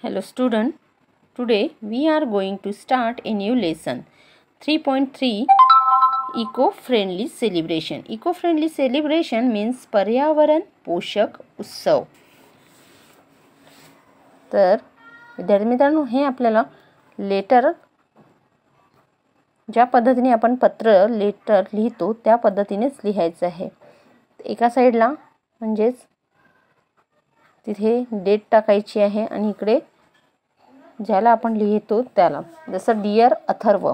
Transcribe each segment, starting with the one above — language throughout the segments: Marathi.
Hello student, today we are going to start a new lesson 3.3 Eco-friendly celebration. Eco-friendly celebration means पर्यावरण पोषक उत्सव. तर विद्यार्थी मित्रांनो, हे आपल्याला लेटर ज्या पद्धतीने आपण लेटर लिहितो त्या पद्धतीनेच लिहायचं आहे. एका साइडला म्हणजेच तिथे डेट टाकायची आहे आणि इकडे ज्याला आपण लिहितो त्याला, जसं dear Atharva,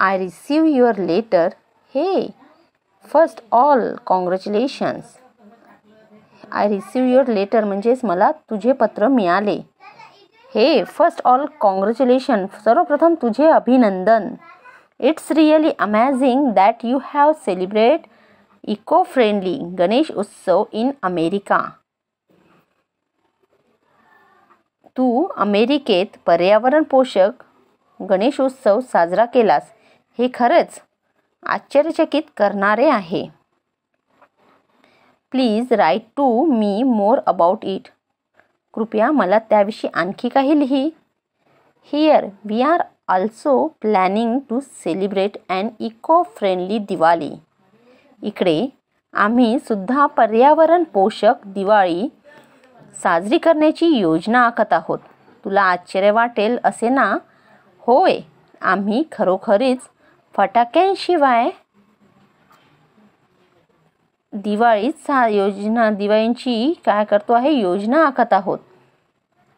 I receive your letter. हे first all congratulations. I receive your letter म्हणजेच मला तुझे पत्र मिळाले. हे फर्स्ट ऑल कॉंग्रॅच्युलेशन, सर्वप्रथम तुझे अभिनंदन. It's really amazing that you have celebrate eco friendly Ganesh Utsav in America. तू अमेरिकेत पर्यावरण पोषक गणेश उत्सव साजरा केलास. हे खरंच आश्चर्यचकित करणारे आहे. Please write to me more about it. कृपया मला त्याविषयी आणखी काही लिही. Here we are also planning to celebrate an eco friendly Diwali. इकडे आम्ही सुद्धा पर्यावरण पोषक दिवाळी साजरी करण्याची योजना आखत आहोत. तुला आश्चर्य वाटेल असे ना? होय, आम्ही खरोखरीच फटाक्यांशिवाय दिवाळीची काय करतो आहे, योजना आखत आहोत.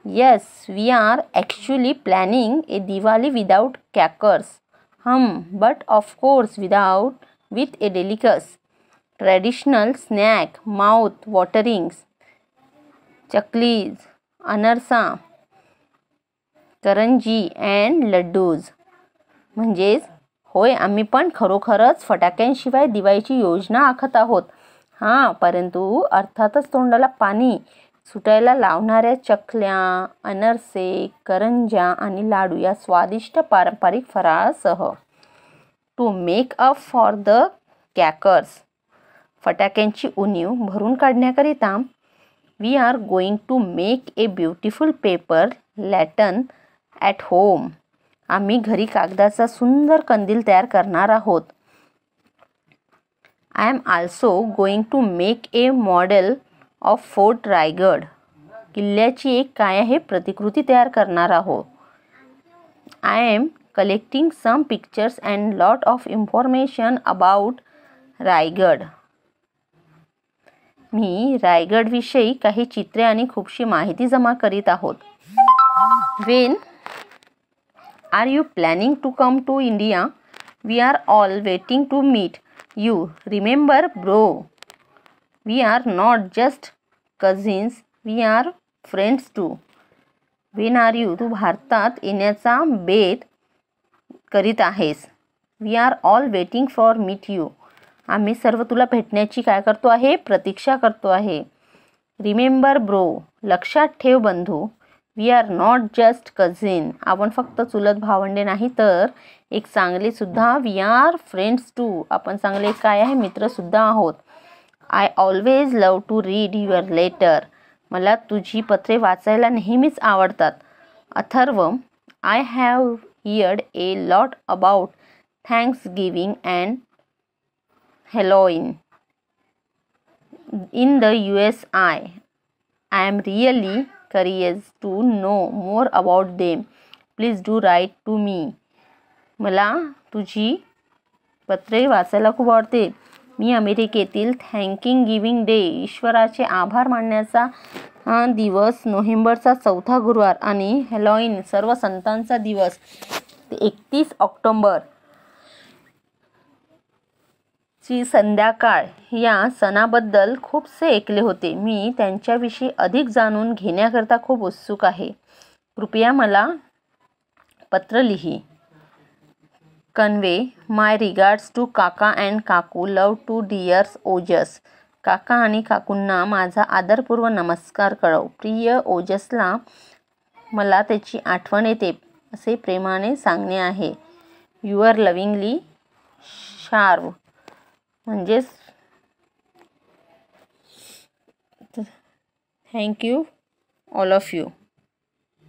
Yes, we are actually planning a Diwali without crackers. But of course with a delicious traditional snack, mouth watering chaklis, anarsa, karanji and laddoos. म्हणजेच होय, आम्ही पण खरोखरच फटाक्यांशिवाय दिवाळीची योजना आखत आहोत. परंतु अर्थातच तोंडाला पाणी सुटायला लावणाऱ्या चकल्या, अनरसे, करंज्या आणि लाडू या स्वादिष्ट पारंपरिक फराळासह. To make up for the crackers, फटाक्यांची उणीव भरून काढण्याकरिता, we are going to make a beautiful paper lantern at home. आम्ही घरी कागदाचा सुंदर कंदील तयार करणार आहोत. I am also going to make a model of fort Raigad. किल्ल्याची एक काय आहे प्रतिकृती तयार करणार आहोत. I am collecting some pictures and lot of information about Raigad. मी रायगड विषयी काही चित्रे आणि खूपशी माहिती जमा करीत आहोत. When are you planning to come to India? We are all waiting to meet you. Remember bro, we are not just cousins, we are friends too. When are you, तू भारतात येण्याचा बेत करीत आहेस. We are all waiting for meet you. आम्ही सर्व तुला भेटण्याची काय करतो आहे, प्रतीक्षा करतो आहे. रिमेंबर ब्रो, लक्षात ठेव बंधू. We are not just cousin, आपण फक्त चुलत भावंडे नाही तर एक चांगले सुद्धा, वी आर फ्रेंड्स टू, आपण चांगले काय आहे, मित्र सुद्धा आहोत. I always love to read your letter. मला तुझी पत्रे वाचायला नेहमीच आवडतात. Atharva, I have heard a lot about Thanksgiving and Halloween in the US. I am really curious to know more about them. Please do write to me. मला तुझी पत्रे वाचायला खूप आवडते. मी अमेरिकेतील थँकिंग डे, ईश्वराचे आभार मानण्याचा दिवस, नोव्हेंबरचा 4था गुरुवार आणि हॅलोवीन, सर्व संतांचा दिवस 31 ऑक्टोबर ची संध्याकाळ या सणाबद्दल खूपसे ऐकले होते. मी त्यांच्याविषयी अधिक जाणून घेण्याकरता खूप उत्सुक आहे. कृपया मला पत्र लिही. कन्वे माय रिगार्ड्स टू काका अँड काकू. लव टू डिअर्स ओजस. काका आणि काकूंना माझा आदरपूर्व नमस्कार कळव. प्रिय ओजसला मला त्याची आठवण येते असे प्रेमाने सांगणे आहे. Your lovingly Sharv. म्हणजेच थँक्यू ऑल ऑफ यू.